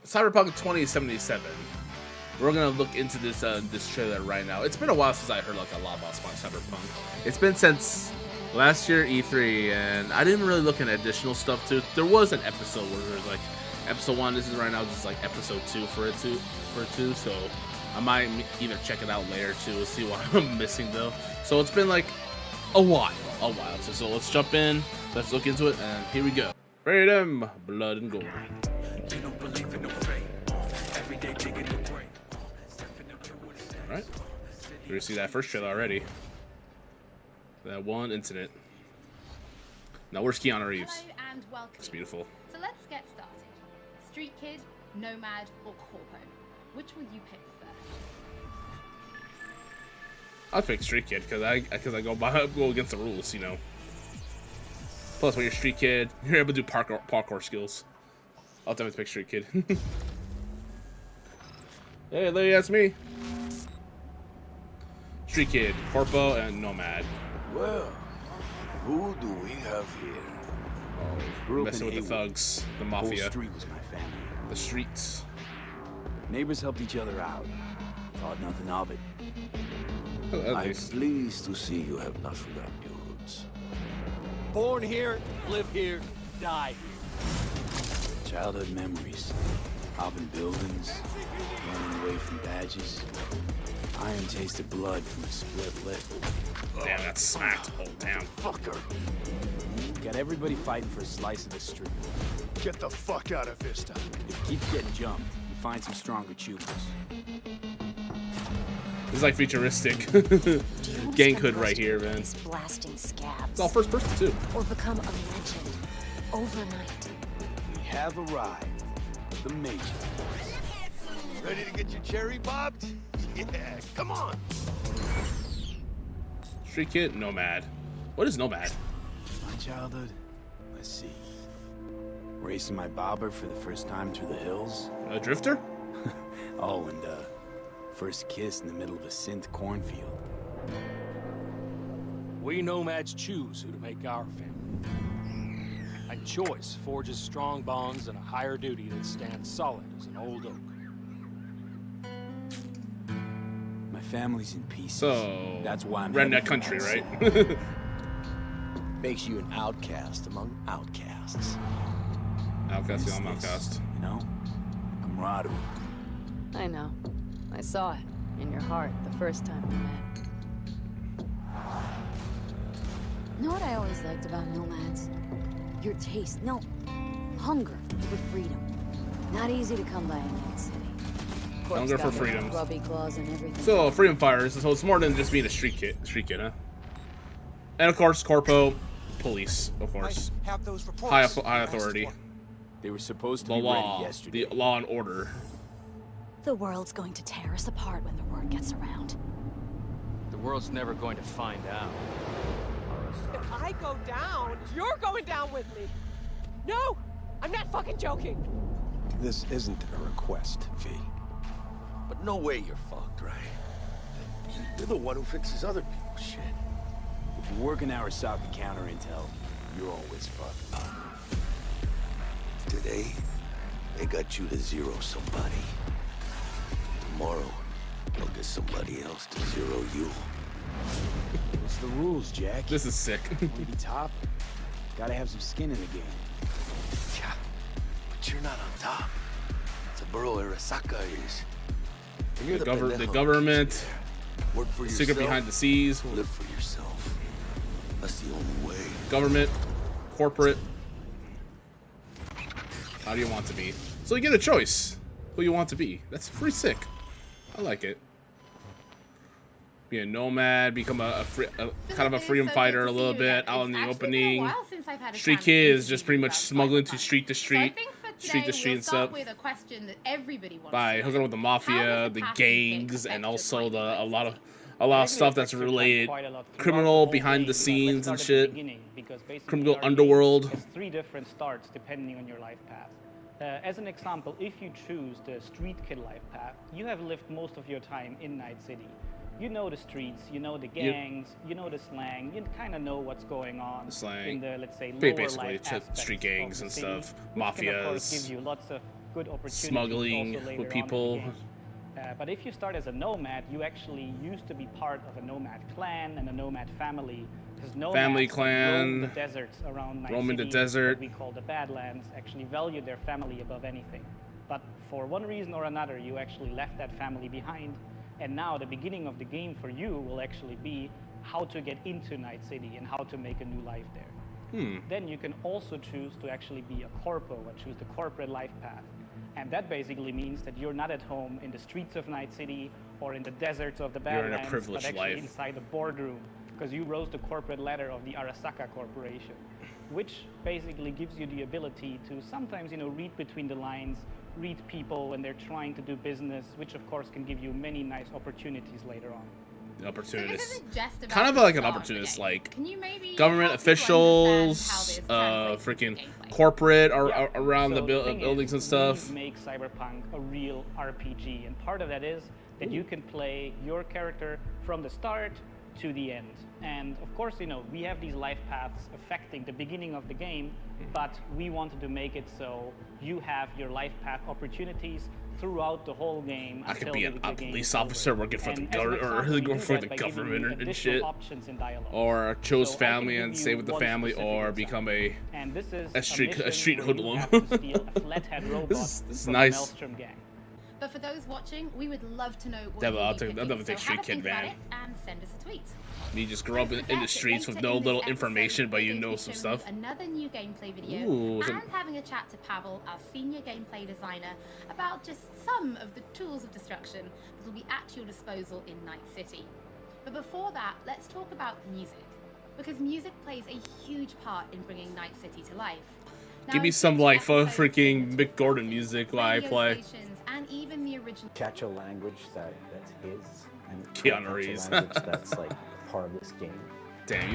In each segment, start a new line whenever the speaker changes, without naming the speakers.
Cyberpunk 2077. We're gonna look into this this trailer right now. It's been a while since I heard like a lot about Cyberpunk. It's been since last year E3, and I didn't really look at additional stuff too. There was an episode where there's like episode 1. This is right now just like episode 2 for it too. So I might either check it out later too. See what I'm missing though. So it's been like a while. So let's jump in. Let's look into it, and here we go. Freedom, blood and gore. Alright, we see that first trailer already. That one incident. Now where's Keanu Reeves?
Hello and welcome.
It's beautiful.
So let's get started. Street Kid, Nomad, or Corpo? Which will you pick first?
I'll pick Street Kid because I go against the rules, you know. Plus, when you're Street Kid, you're able to do parkour skills. I'll definitely pick Street Kid. Hey, Lily, that's me. Street Kid, Corpo, and Nomad.
Well, who do we have here?
Oh, messing with the thugs, the mafia,
Whole street was my family.
the streets.
Neighbors helped each other out. Thought nothing of it.
Oh, at
I'm
least.
pleased to see you have not forgotten your roots.
Born here, live here, die here.
Childhood memories. Hopping buildings, running away from badges. Iron tasted blood from a split lip.
Damn, that smacked. Oh, damn.
Fucker. Got everybody fighting for a slice of the street.
Get the fuck out of Vista.
If you keep getting jumped, you find some stronger choopers.
This is like futuristic ganghood right here, man.
Blasting scabs.
It's all first person too.
Or become a legend overnight.
We have arrived. The Major.
Ready to get your cherry popped? Yeah, come on.
Street Kid, Nomad. What is Nomad?
My childhood? Let's see. Racing my bobber for the first time through the hills.
A drifter?
Oh, and first kiss in the middle of a synth cornfield.
We nomads choose who to make our family. And choice forges strong bonds and a higher duty that stands solid as an old oak.
My family's in pieces.
So,
that's why I'm
redneck
headed for
country,
Night
right?
City.
Makes you an outcast among outcasts.
Outcast, yeah, I'm
What's this,
outcast.
You know? Camaraderie.
I know. I saw it in your heart the first time we met.
Know what I always liked about nomads? Your taste, no, hunger for freedom. Not easy to come by in Night City. Corp's
Hunger for
got
freedom.
grubby claws and everything.
So, freedom fighters. So it's more than just being a street kid, huh? And of course, Corpo, police, of course,
Have those
high
reports.
authority,
They were supposed to
the
be
law,
ready yesterday.
the law and order.
The world's going to tear us apart when the word gets around.
The world's never going to find out.
If I go down, you're going down with me. No, I'm not fucking joking.
This isn't a request, V.
But no way you're fucked, right? You're the one who fixes other people's shit.
If you work in Arasaka counter intel, you're always fucked.
Today, they got you to zero somebody. Tomorrow, they'll get somebody else to zero you.
What's the rules, Jack?
This is sick.
Want to be top? Gotta have some skin in the game.
Yeah, but you're not on top. It's a borough Arasaka is. And you're
The
pendejo.
government,
Work for
secret
yourself,
behind the scenes,
live for yourself. That's the only way.
government, corporate. How do you want to be? So you get a choice who you want to be. That's pretty sick. I like it. Be a nomad, become a kind of a freedom fighter a little bit out in the opening. Street Kid is just pretty much smuggling to street to street, and stuff. By hooking up with the mafia, the gangs, and also a lot of stuff that's related, criminal behind the scenes and shit, criminal underworld.
There's 3 different starts depending on your life path. As an example, if you choose the street kid life path, you have lived most of your time in Night City. You know the streets, you know the gangs, you know the slang, you kind of know what's going on in the, let's say, lower
basically
life aspects
street gangs
of the
and
city,
stuff,
which can, of course,
mafias.
give you lots of good opportunities
smuggling
also later
with
on
people.
in the game. But if you start as a nomad, you actually used to be part of a nomad clan and a nomad family. Because nomads
Family
that
clan,
roam the deserts around Night
roam in the
City,
desert.
that we call the Badlands, actually valued their family above anything. But for one reason or another, you actually left that family behind. And now the beginning of the game for you will actually be how to get into Night City and how to make a new life there. Then you can also choose to actually be a corpo or choose the corporate life path. And that basically means that you're not at home in the streets of Night City or in the deserts of the
You're in a
Badlands,
privileged
but actually
life.
inside the boardroom, because you rose the corporate ladder of the Arasaka Corporation, which basically gives you the ability to sometimes, read between the lines, read people when they're trying to do business, which of course can give you many nice opportunities later on.
Opportunists.
So this isn't just about
Kind of
the
like an
start of the
opportunist,
game.
like
Can you maybe
government
help people
officials,
understand how this translates into
freaking
gameplay?
corporate
Yeah.
around the
So thing
buildings
is,
and stuff.
We make Cyberpunk a real RPG, and part of that is that you can play your character from the start to the end. And of course, we have these life paths affecting the beginning of the game, but we wanted to make it so you have your life path opportunities throughout the whole game.
I could
until
be
the
a
game
police
is
officer
over.
working for the
And as an
government,
example, we do
for
that
the
by giving
government
you
and
additional
shit.
options in dialogue.
Or chose
So I can
family
give
and
you
stay with the
one
family,
specific
or
example.
become a
And this is
street
mission where
hoodlum.
you have to steal a flathead robot
This is
from
nice.
the Maelstrom gang.
But for those watching, we would love to know what
Devil,
you'll
I'll
be
take-
picking.
I'll never take
So
Street
have a
Kid,
think about
man.
it and send us a tweet.
You just grew up in the streets with no little information, but you know some stuff.
Another new gameplay video
Ooh,
and having a chat to Pavel, our senior gameplay designer, about just some of the tools of destruction that will be at your disposal in Night City. But before that, let's talk about music, because music plays a huge part in bringing Night City to life. Now,
Give me
in
some
future
like
episodes,
freaking
we'll
Mick Gordon music while I
radio
play.
stations, and even the original.
Catch a language that's his, and
Keanu
catch a
Reeves.
language that's like part of this game.
Damn,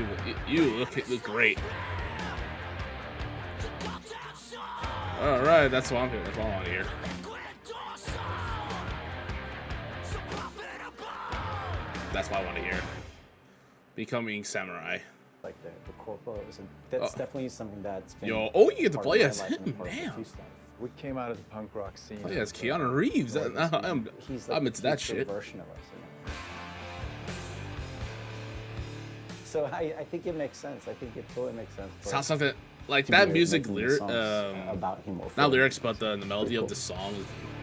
you look great. All right, that's what I'm here. That's all I want to hear. That's what I want to hear. Becoming samurai.
Like the Corpo, that's definitely something that's been.
Yo, oh, you get to
part
play
of
as
my life and
him.
part of
Damn.
the two stuff.
We came out of the punk rock scene.
Oh, yeah, it's Keanu Reeves.
He's like
I'm into that
future
shit.
version of us, So I think it makes sense. I think it totally makes sense.
Sounds something like
to
that
be
music
making
lyric.
songs about him or for
Not
him.
lyrics, but the melody
Cool.
of the song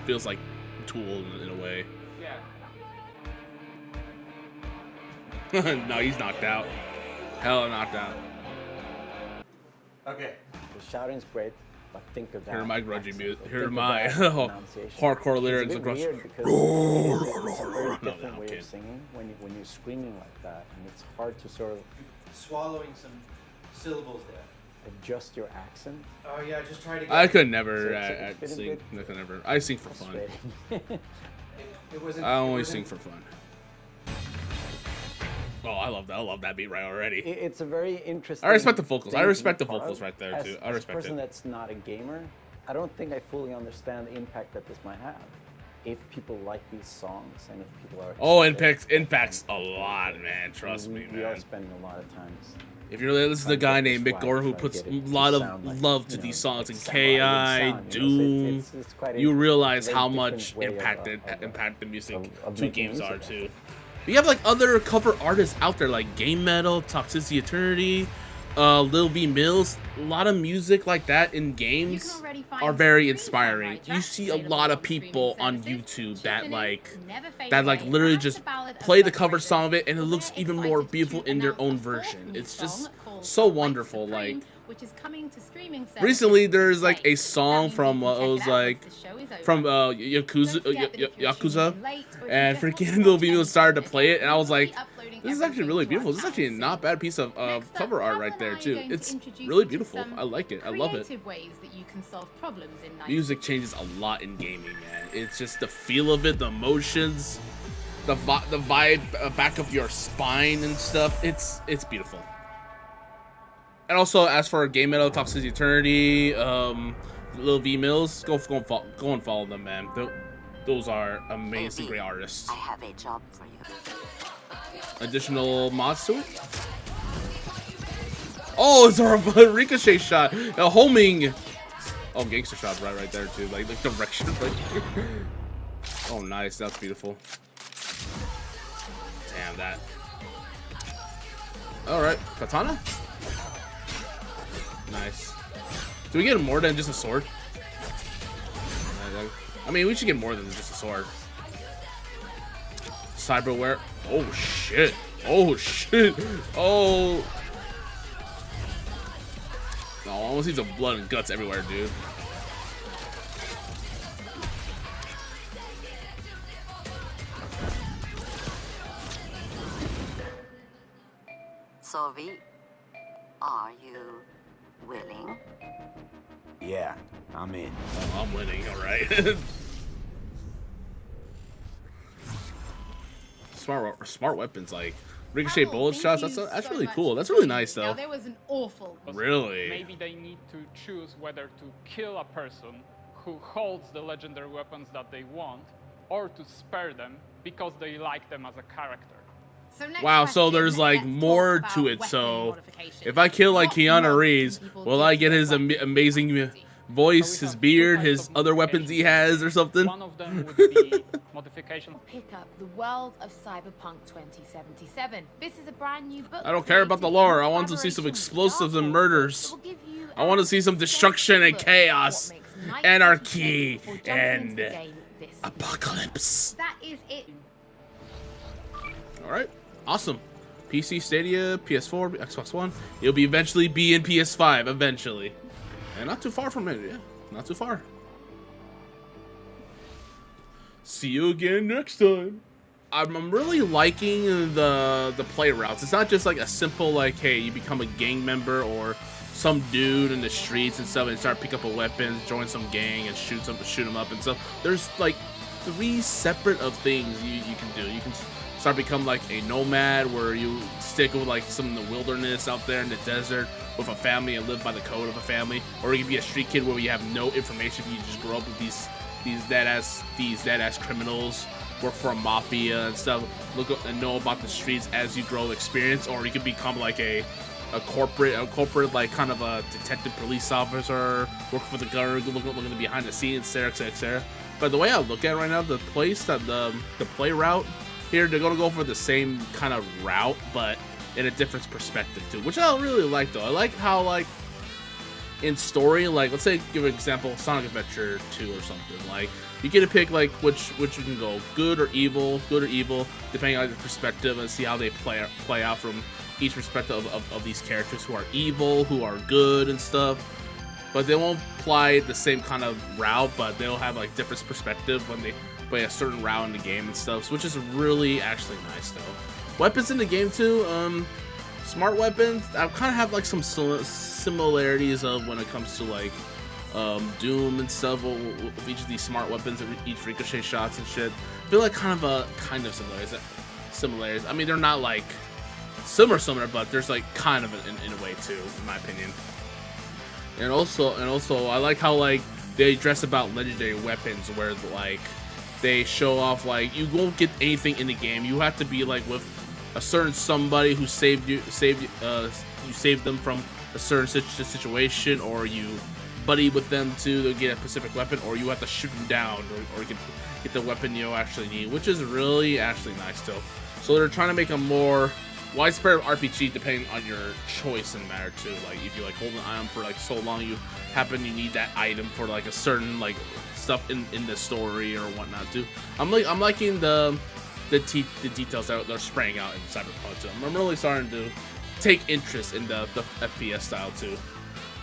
feels like Tool in a way.
Yeah.
No, he's knocked out. Hell, knocked out.
Okay. The shouting's great, but think of that.
Here are my grudgy
accent.
music.
Think
Here are
of
my
that pronunciation.
hardcore
It's
lyrics
a bit
across.
weird because it's a very
No,
different
I'm
way
kidding.
of singing when you're screaming like that, and it's hard to sort of
Swallowing some syllables there.
adjust your accent.
Oh yeah, just try to get
I could never
So it's been a
sing.
bit
I could never. I sing for fun.
frustrating.
It wasn't.
I
it
only
wasn't-
sing for fun. Oh, I love that. I love that beat right already.
It's a very interesting.
I respect the vocals. I
thing to
respect
be
the
part
vocals
of.
right there,
As-
too. I
as
respect
a person
it.
that's not a gamer, I don't think I fully understand the impact that this might have. If people like these songs and if people are.
Oh,
excited,
impacts a lot, man. Trust
we,
me,
we are
man.
spending a lot of times.
If you're listening to a guy named Mick Gordon who puts a lot of love to these songs, and KI, Doom,
It's quite
you realize
very
how
different
much
way of,
impact the music
of
two
making
games
music,
are
I
too.
think.
We have like other cover artists out there like Game Metal, Toxicity Eternity, Lil V Mills. A lot of music like that in games
already find
are very
three
inspiring.
songwriting
You
tracks
see a
available
lot of
on streaming
people on
services.
YouTube
Tune
that
in,
like
never fade
that
away,
literally
and
just
the ballad of
play the
Love
cover
Roses.
song of it and it
We're
looks even
excited
more
to
beautiful in their
announce
own
a fourth
version.
new
It's just
song called
so
Light
wonderful.
Supreme,
Like
which is coming to streaming services
recently, there's like
today.
a song
That
from
means you
it
can
was
check it out
like
once the show is over.
from
Don't
Yakuza,
forget that if you're
Yakuza,
tuning in late, or if you
and
just want to
freaking
watch
Lil V
any
started to
video,
play it, and I was
we'll be
like,
uploading
this is actually
everything
really
to our
beautiful. This is
channel
actually a
soon.
not bad piece of
Next up,
cover art
Pavel
right
and
there
I are
too.
going to
It's
introduce
really
you to
beautiful.
some
I like it. I love it.
creative ways that you can solve problems in Night
Music changes a lot in gaming, man. It's just the feel of it, the emotions, the vibe back of your spine and stuff. It's beautiful. And also, as for Game Metal, Toxicity Eternity, Lil V Mills, go and follow them, man. Those are amazing, great artists.
I have a job for you.
Additional mods to it. Oh, it's a ricochet shot, a homing. Oh, gangster shop right there too. Like the direction right here. Oh, nice. That's beautiful. Damn that. All right, katana. Nice. Do we get more than just a sword? I mean, we should get more than just a sword. Cyberware. Oh shit. Oh shit. Oh. No, I almost see some blood and guts everywhere, dude.
So, V, are you willing?
Yeah, I'm in.
Oh, I'm winning, alright. Smart weapons, like ricochet bullet shots. That's really cool. That's really nice, though.
Now, there was an awful.
Really?
Maybe they need to choose whether to kill a person who holds the legendary weapons that they want, or to spare them because they like them as a character.
So
wow, so there's like more to it. So if I kill like Keanu Reeves, will I get his amazing voice, his beard, his other weapons he has or something?
One of them would be modification.
Pick up The World of Cyberpunk 2077. This is a brand new book.
I don't care about the lore. I want to see some explosives and murders. I want to see some destruction and chaos, anarchy, and apocalypse.
That is it.
All right. Awesome. PC, Stadia, PS4, Xbox One. It'll be eventually be in PS5 eventually, and not too far from it. Yeah, not too far. See you again next time. I'm really liking the play routes. It's not just like a simple like, hey, you become a gang member or some dude in the streets and stuff and start pick up a weapon, join some gang and shoot them up and stuff. There's like 3 separate of things you can do. You can start become like a nomad where you stick with like some of the wilderness out there in the desert with a family and live by the code of a family, or you can be a street kid where you have no information. You just grow up with these dead ass criminals, work for a mafia and stuff, look up and know about the streets as you grow experience, or you could become like a corporate like kind of a detective police officer, work for the government, looking behind the scenes, etc. But the way I look at it right now, the place that the play route here, they're gonna go for the same kind of route, but in a different perspective too, which I really like though. I like how like in story, like let's say give an example, Sonic Adventure 2 or something. Like you get to pick like which you can go, good or evil, depending on your perspective, and see how they play out from each perspective of these characters who are evil, who are good and stuff. But they won't apply the same kind of route, but they'll have like different perspective when they play a certain route in the game and stuff, which is really actually nice though. Weapons in the game too, smart weapons, I kind of have like some similarities of when it comes to like Doom and stuff with each of these smart weapons, each ricochet shots and shit. I feel like kind of similarities. I mean, they're not like similar, but there's like kind of in a way too, in my opinion. And also I like how like they dress about legendary weapons where like they show off like you won't get anything in the game. You have to be like with a certain somebody who you saved them from a certain situation, or you buddy with them to get a specific weapon, or you have to shoot them down, or you can get the weapon you actually need, which is really actually nice too. So they're trying to make a more widespread RPG depending on your choice in the matter too. Like if you like hold an item for like so long, you need that item for like a certain like stuff in the story or whatnot too. I'm liking the details that they're spraying out in Cyberpunk too. I'm really starting to take interest in the FPS style too.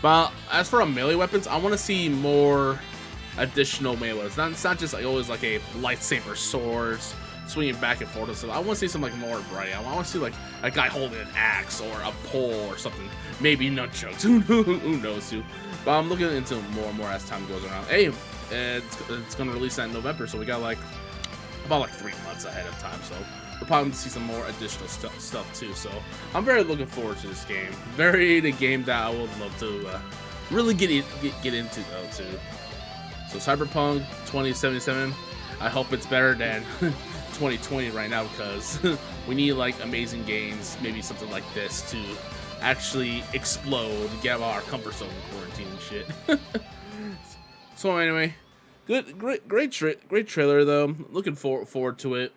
But as for melee weapons, I want to see more additional melee weapons. It's not just like always like a lightsaber, swords, swinging back and forth and stuff. I want to see some like more variety. I want to see like a guy holding an axe or a pole or something. Maybe nunchucks. Who knows too? But I'm looking into more and more as time goes around. Hey, it's gonna release that in November, so we got like about like 3 months ahead of time. So we're probably gonna see some more additional stuff too. So I'm very looking forward to this game. The game that I would love to really get into though too. So Cyberpunk 2077. I hope it's better than 2020 right now, because we need like amazing games, maybe something like this to actually explode, get out of our comfort zone in quarantine and shit. So anyway, great trailer though. Looking forward to it.